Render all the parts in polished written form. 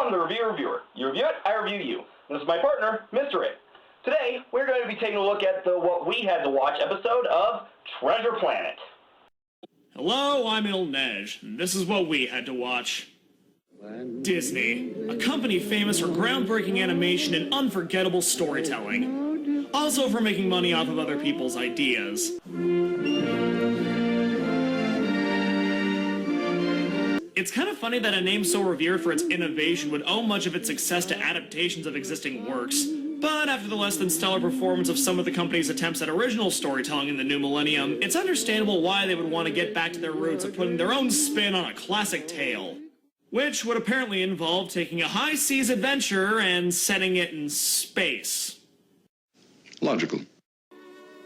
I'm the reviewer. You review it, I review you. This is my partner, Mr. It. Today, we're going to be taking a look at the What We Had to Watch episode of Treasure Planet. Hello, I'm Ilnej, and this is what we had to watch. Disney, a company famous for groundbreaking animation and unforgettable storytelling. Also for making money off of other people's ideas. It's kind of funny that a name so revered for its innovation would owe much of its success to adaptations of existing works. But after the less than stellar performance of some of the company's attempts at original storytelling in the new millennium, it's understandable why they would want to get back to their roots of putting their own spin on a classic tale. Which would apparently involve taking a high seas adventure and setting it in space. Logical.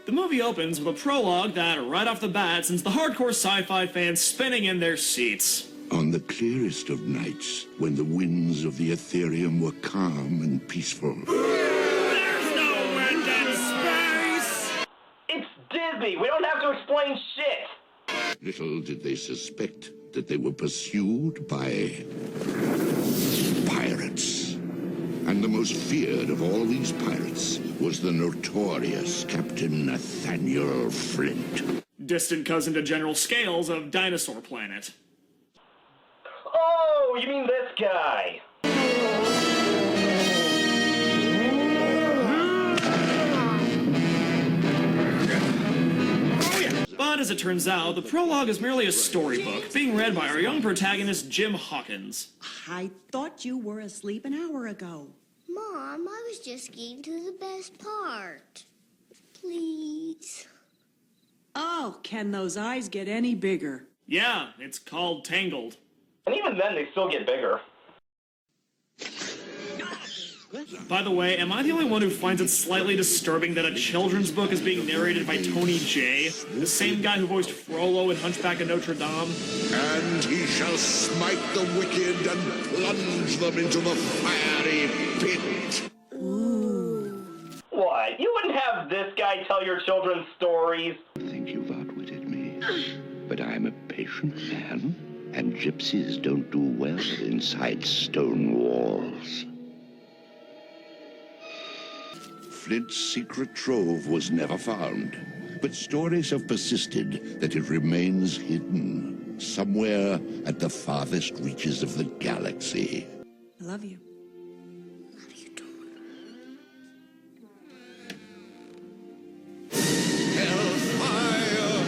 The movie opens with a prologue that, right off the bat, sends the hardcore sci-fi fans spinning in their seats. On the clearest of nights, when the winds of the Ethereum were calm and peaceful. There's no wind in space! It's Disney! We don't have to explain shit! Little did they suspect that they were pursued by pirates. And the most feared of all these pirates was the notorious Captain Nathaniel Flint. Distant cousin to General Scales of Dinosaur Planet. Oh, you mean this guy? But as it turns out, the prologue is merely a storybook, being read by our young protagonist, Jim Hawkins. I thought you were asleep an hour ago. Mom, I was just getting to the best part. Please. Oh, can those eyes get any bigger? Yeah, it's called Tangled. And even then, they still get bigger. By the way, am I the only one who finds it slightly disturbing that a children's book is being narrated by Tony Jay, the same guy who voiced Frollo in Hunchback of Notre Dame? And he shall smite the wicked and plunge them into the fiery pit. Ooh. What? You wouldn't have this guy tell your children stories? I think you've outwitted me, but I'm a patient man, and gypsies don't do well inside stone walls. Flint's secret trove was never found, but stories have persisted that it remains hidden somewhere at the farthest reaches of the galaxy. I love you. Love you too. Hellfire!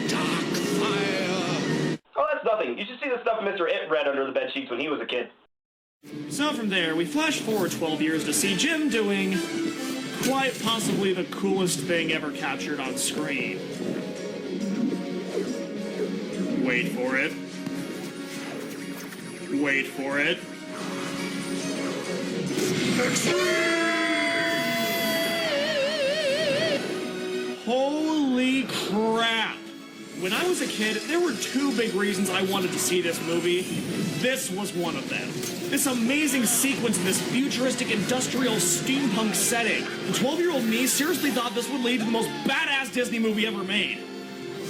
Dark fire! Oh, that's nothing. You should see the stuff Mr. It read under the bed sheets when he was a kid. So from there, we flash forward 12 years to see Jim doing quite possibly the coolest thing ever captured on screen. Wait for it. Wait for it. Holy crap! When I was a kid, there were two big reasons I wanted to see this movie. This was one of them. This amazing sequence in this futuristic industrial steampunk setting. The 12-year-old me seriously thought this would lead to the most badass Disney movie ever made.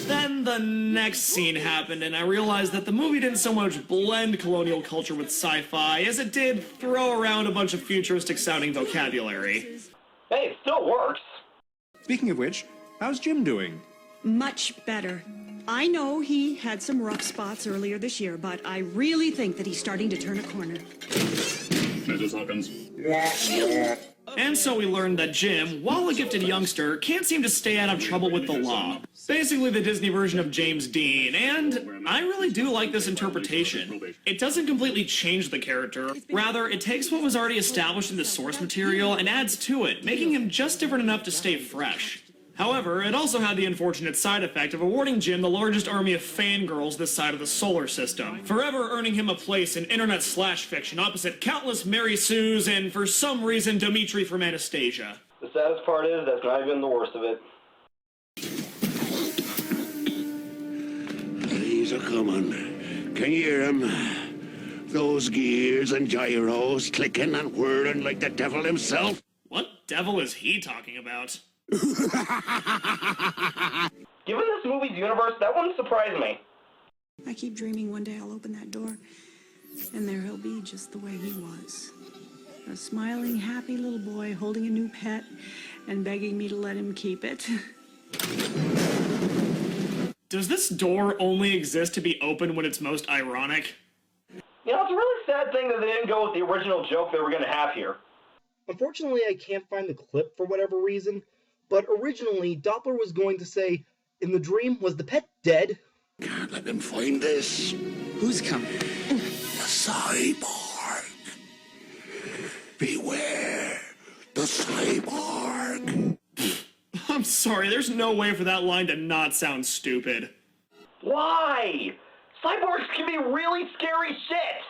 Then the next scene happened, and I realized that the movie didn't so much blend colonial culture with sci-fi as it did throw around a bunch of futuristic-sounding vocabulary. Hey, it still works. Speaking of which, how's Jim doing? Much better. I know he had some rough spots earlier this year, but I really think that he's starting to turn a corner. Mrs. Hawkins. And so we learned that Jim, while a gifted youngster, can't seem to stay out of trouble with the law. Basically the Disney version of James Dean, and I really do like this interpretation. It doesn't completely change the character. Rather, it takes what was already established in the source material and adds to it, making him just different enough to stay fresh. However, it also had the unfortunate side effect of awarding Jim the largest army of fangirls this side of the solar system, forever earning him a place in internet/fiction opposite countless Mary Sues and, for some reason, Dimitri from Anastasia. The saddest part is that's not even the worst of it. He's a comin'. Can you hear him? Those gears and gyros clicking and whirring like the devil himself? What devil is he talking about? Given this movie's universe, that wouldn't surprise me. I keep dreaming one day I'll open that door And there he'll be just the way he was. A smiling, happy little boy holding a new pet and begging me to let him keep it. Does this door only exist to be open when it's most ironic? You know, it's a really sad thing that they didn't go with the original joke they were going to have here. Unfortunately, I can't find the clip for whatever reason, but originally, Doppler was going to say, in the dream, was the pet dead? Can't let them find this. Who's coming? The cyborg. Beware the cyborg. I'm sorry, there's no way for that line to not sound stupid. Why? Cyborgs can be really scary shit!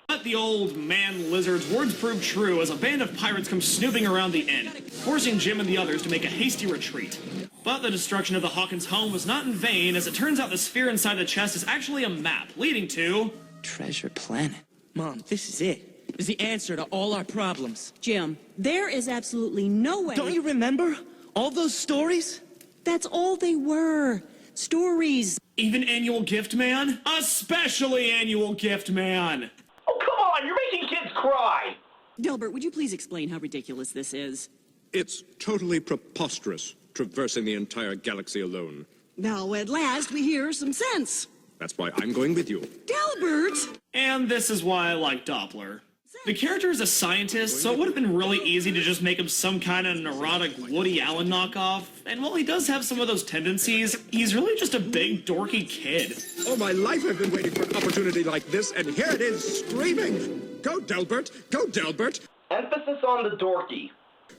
But the old man-lizard's words prove true as a band of pirates come snooping around the inn, forcing Jim and the others to make a hasty retreat. But the destruction of the Hawkins home was not in vain, as it turns out the sphere inside the chest is actually a map leading to... Treasure Planet. Mom, this is it. This is the answer to all our problems. Jim, there is absolutely no way... Don't you remember? All those stories? That's all they were. Stories. Even Annual Gift Man? Especially Annual Gift Man! Oh, come on! You're making kids cry! Delbert, would you please explain how ridiculous this is? It's totally preposterous, traversing the entire galaxy alone. Now, at last, we hear some sense. That's why I'm going with you. Delbert! And this is why I like Doppler. The character is a scientist, so it would have been really easy to just make him some kind of neurotic Woody Allen knockoff. And while he does have some of those tendencies, he's really just a big, dorky kid. All my life I've been waiting for an opportunity like this, and here it is, screaming! Go, Delbert! Go, Delbert! Emphasis on the dorky.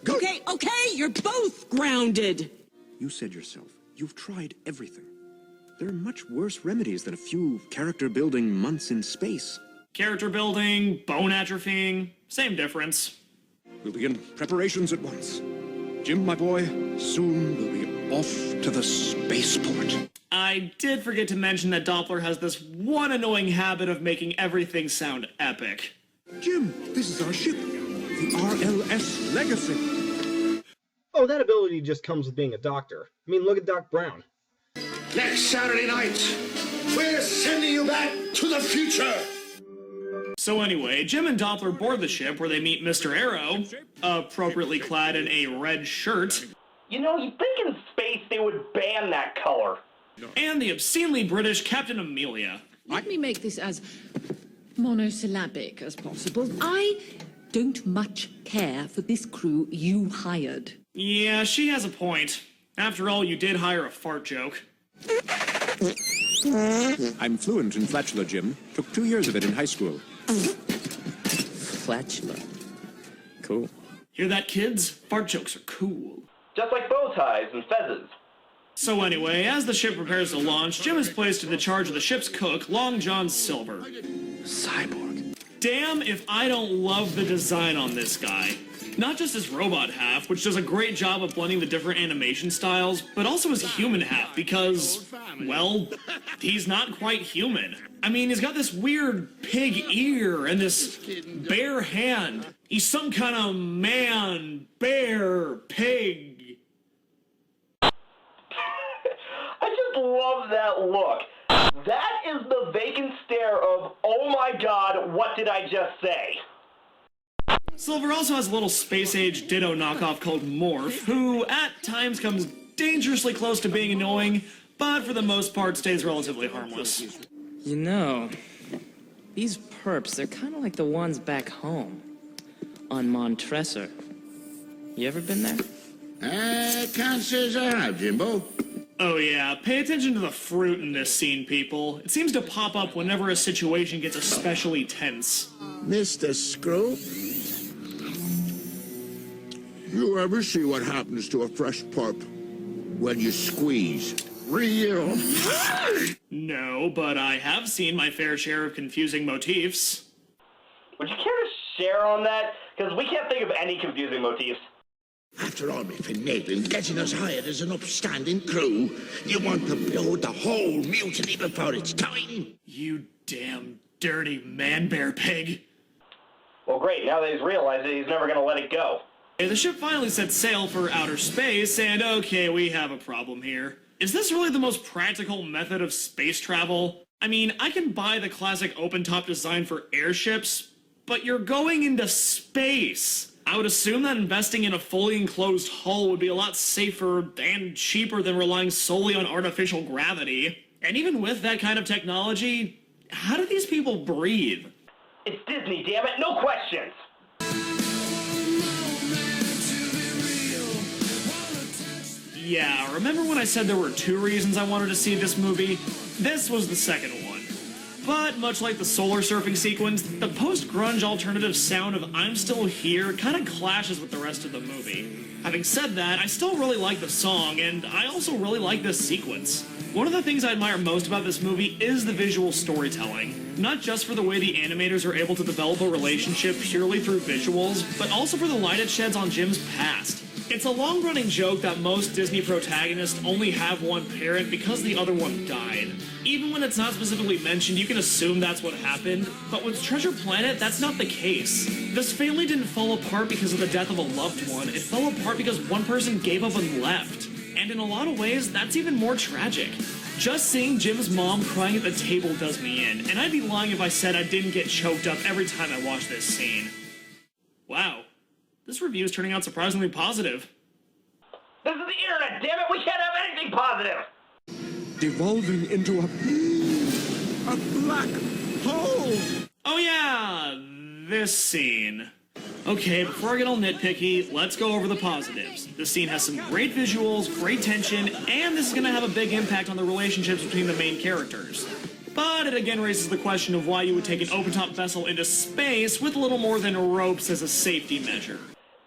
Go! Okay, you're both grounded. You said yourself, you've tried everything. There are much worse remedies than a few character-building months in space. Character building, bone atrophying, same difference. We'll begin preparations at once. Jim, my boy, soon we'll be off to the spaceport. I did forget to mention that Doppler has this one annoying habit of making everything sound epic. Jim, this is our ship, the RLS Legacy. Oh, that ability just comes with being a doctor. I mean, look at Doc Brown. Next Saturday night, we're sending you back to the future. So anyway, Jim and Doppler board the ship where they meet Mr. Arrow, appropriately clad in a red shirt. You know, you'd think in space they would ban that color. And the obscenely British Captain Amelia. Let me make this as monosyllabic as possible. I don't much care for this crew you hired. Yeah, she has a point. After all, you did hire a fart joke. I'm fluent in flatula, Jim. Took 2 years of it in high school. Flatula. Cool. Hear that, kids? Fart jokes are cool. Just like bow ties and fezzes. So anyway, as the ship prepares to launch, Jim is placed in the charge of the ship's cook, Long John Silver. Cyborg. Damn if I don't love the design on this guy. Not just his robot half, which does a great job of blending the different animation styles, but also his human half because, well, he's not quite human. I mean, he's got this weird pig ear and this bear hand. He's some kind of man, bear, pig. I just love that look. That is the vacant stare of, oh my god, what did I just say? Silver also has a little space-age ditto knockoff called Morph, who at times comes dangerously close to being annoying, but for the most part stays relatively harmless. You know, these perps, they're kind of like the ones back home on Montresor. You ever been there? Can't say as I have, Jimbo. Oh yeah, pay attention to the fruit in this scene, people. It seems to pop up whenever a situation gets especially tense. Mr. Screw, you ever see what happens to a fresh pulp when you squeeze real hard? No, but I have seen my fair share of confusing motifs. Would you care to share on that? Because we can't think of any confusing motifs. After all my finagling, getting us hired as an upstanding crew, you want to build the whole mutiny before it's time? You damn dirty man-bear pig. Well, great. Now that he's realized it, he's never going to let it go. The ship finally sets sail for outer space, and okay, we have a problem here. Is this really the most practical method of space travel? I mean, I can buy the classic open-top design for airships, but you're going into space. I would assume that investing in a fully enclosed hull would be a lot safer and cheaper than relying solely on artificial gravity. And even with that kind of technology, how do these people breathe? It's Disney, damn it, no questions! Yeah, remember when I said there were 2 reasons I wanted to see this movie? This was the second one. But much like the solar surfing sequence, the post-grunge alternative sound of I'm Still Here kind of clashes with the rest of the movie. Having said that, I still really like the song, and I also really like this sequence. One of the things I admire most about this movie is the visual storytelling. Not just for the way the animators are able to develop a relationship purely through visuals, but also for the light it sheds on Jim's past. It's a long-running joke that most Disney protagonists only have one parent because the other one died. Even when it's not specifically mentioned, you can assume that's what happened, but with Treasure Planet, that's not the case. This family didn't fall apart because of the death of a loved one, it fell apart because one person gave up and left. And in a lot of ways, that's even more tragic. Just seeing Jim's mom crying at the table does me in, and I'd be lying if I said I didn't get choked up every time I watched this scene. Wow. This review is turning out surprisingly positive. This is the internet, damn it! We can't have anything positive! Devolving into a black hole! Oh yeah, this scene. Okay, before I get all nitpicky, let's go over the positives. This scene has some great visuals, great tension, and this is going to have a big impact on the relationships between the main characters. But it again raises the question of why you would take an open-top vessel into space with little more than ropes as a safety measure.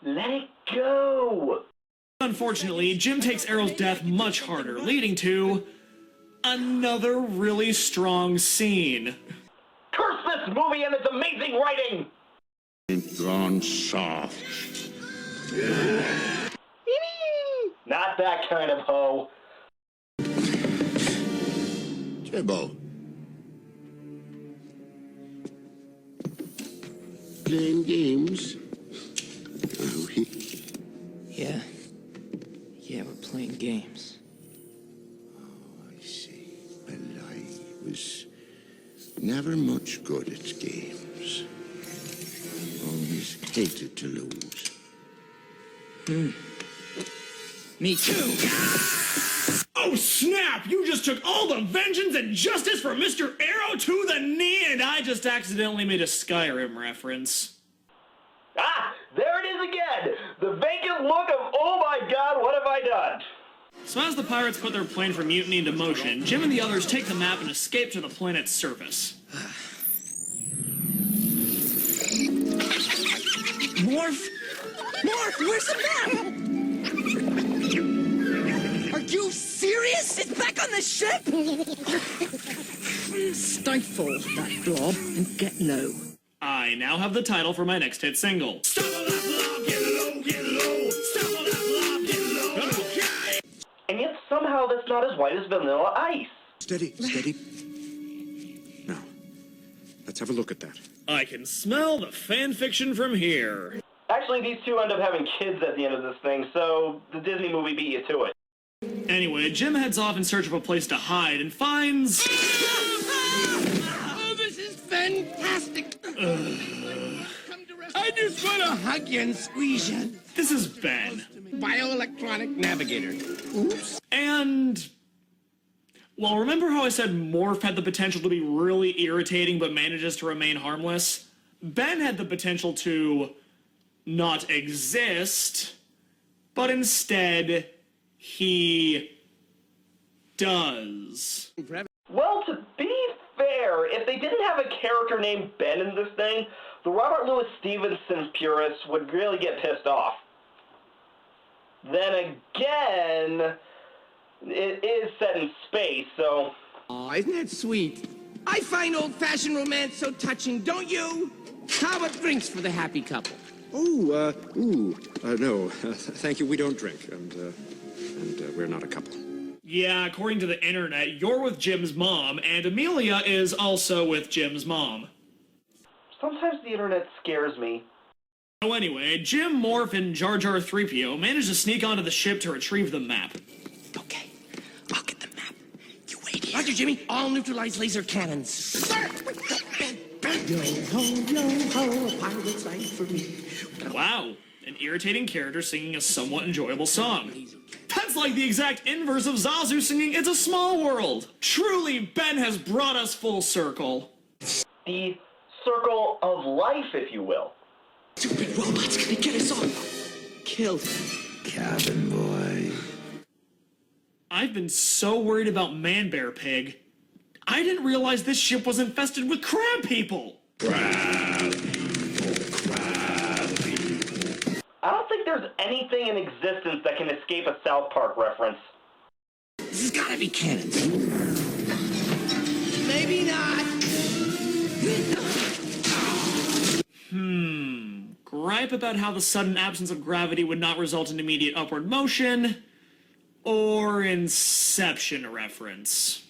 Let it go! Unfortunately, Jim takes Arrow's death much harder, leading to another really strong scene. Curse this movie and its amazing writing! Gone soft. Not that kind of hoe. Jimbo. Playing games? Are we? Yeah. Yeah, we're playing games. Oh, I see. Well, I was never much good at games. Always hated to lose. Me too. Oh snap! You just took all the vengeance and justice for Mr. Arrow to the knee, and I just accidentally made a Skyrim reference. Ah! There it is again! The vacant look of, oh my god, what have I done? So as the pirates put their plan for mutiny into motion, Jim and the others take the map and escape to the planet's surface. Morph! Morph, where's the map? Are you serious? It's back on the ship? Stifle that blob and get low. I now have the title for my next hit single. And yet somehow that's not as white as vanilla ice. Steady, steady. Now, let's have a look at that. I can smell the fan fiction from here. Actually, these two end up having kids at the end of this thing, so the Disney movie beat you to it. Anyway, Jim heads off in search of a place to hide and finds... Oh, this is fantastic! I just want to hug you and squeeze you. This is Ben. Bioelectronic navigator. Oops. And... well, remember how I said Morph had the potential to be really irritating but manages to remain harmless? Ben had the potential to not exist, but instead he does. Well, to be fair, if they didn't have a character named Ben in this thing, the Robert Louis Stevenson purists would really get pissed off. Then again, it is set in space, so... Aw, isn't that sweet? I find old-fashioned romance so touching, don't you? How about drinks for the happy couple? Oh, no. Thank you, we don't drink, and we're not a couple. Yeah, according to the internet, you're with Jim's mom, and Amelia is also with Jim's mom. Sometimes the internet scares me. So anyway, Jim, Morph, and Jar Jar 3PO manage to sneak onto the ship to retrieve the map. Okay, I'll get the map. You wait here. Roger, Jimmy. All neutralized laser cannons. Yo ho, yo ho, a pirate's life for me. Wow, an irritating character singing a somewhat enjoyable song. That's like the exact inverse of Zazu singing It's a Small World. Truly, Ben has brought us full circle. The circle of life, if you will. Stupid robot's gonna get us all killed. Cabin boy. I've been so worried about Man-Bear Pig. I didn't realize this ship was infested with crab people. Crab people, crab people. I don't think there's anything in existence that can escape a South Park reference. This has gotta be canon. Maybe not. Gripe about how the sudden absence of gravity would not result in immediate upward motion, or Inception reference.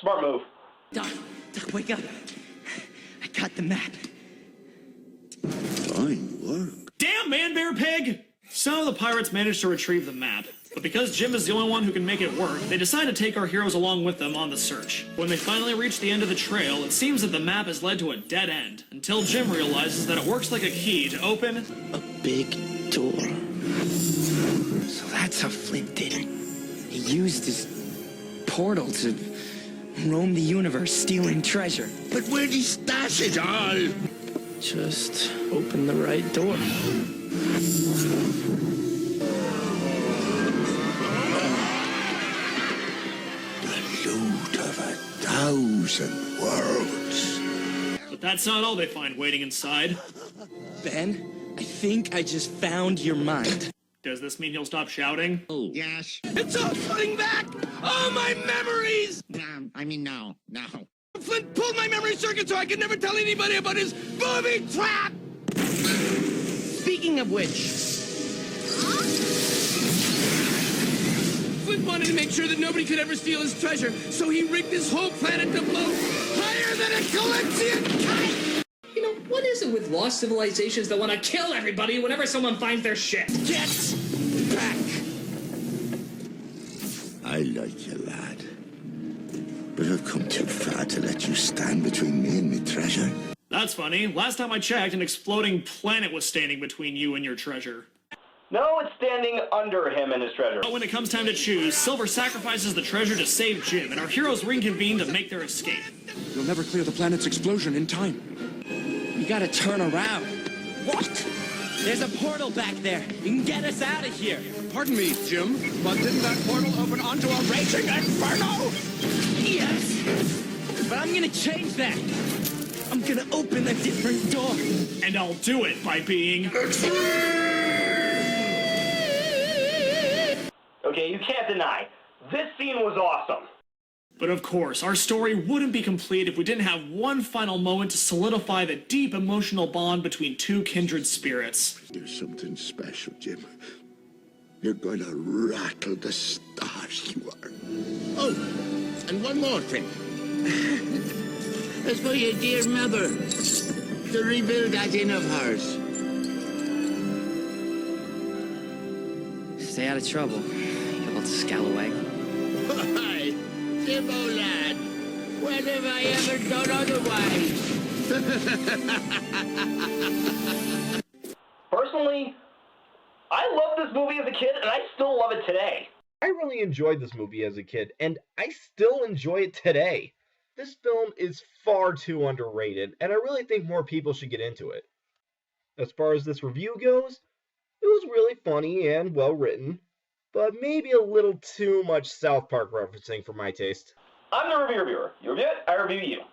Smart move. Doc, wake up. I got the map. Fine work. Damn, Man-Bear Pig! So the pirates managed to retrieve the map, but because Jim is the only one who can make it work, they decide to take our heroes along with them on the search. When they finally reach the end of the trail, it seems that the map has led to a dead end, until Jim realizes that it works like a key to open A big door. So that's how Flint did it. He used his portal to roam the universe, stealing treasure. But where'd he stash it all? Just open the right door. The loot of 1,000 worlds. But that's not all they find waiting inside. Ben, I think I just found your mind. Does this mean he'll stop shouting? Yes. It's all coming back! All my memories! No. Flint pulled my memory circuit so I could never tell anybody about his booby trap! Speaking of which... Flint wanted to make sure that nobody could ever steal his treasure, so he rigged this whole planet to blow higher than a Calypsian kite! You know, what is it with lost civilizations that want to kill everybody whenever someone finds their shit? Get back! I like you, lad. But I've come too far to let you stand between me and my treasure. That's funny. Last time I checked, an exploding planet was standing between you and your treasure. No, it's standing under him and his treasure. But when it comes time to choose, Silver sacrifices the treasure to save Jim, and our heroes reconvene to make their escape. You'll never clear the planet's explosion in time. You gotta turn around. What? There's a portal back there. You can get us out of here. Pardon me, Jim, but didn't that portal open onto a raging inferno? Yes! But I'm gonna change that. I'm gonna open a different door. And I'll do it by being... Okay, you can't deny. This scene was awesome. But of course, our story wouldn't be complete if we didn't have one final moment to solidify the deep emotional bond between two kindred spirits. You're something special, Jim. You're going to rattle the stars, you are. Oh, and one more thing. That's for your dear mother. To rebuild that inn of hers. Stay out of trouble, you old scallywag. Why, Jim, old lad, when have I ever done otherwise? Personally, I loved this movie as a kid, and I still love it today. I really enjoyed this movie as a kid, and I still enjoy it today. This film is far too underrated, and I really think more people should get into it. As far as this review goes, it was really funny and well written, but maybe a little too much South Park referencing for my taste. I'm the reviewer. You review it, I review you.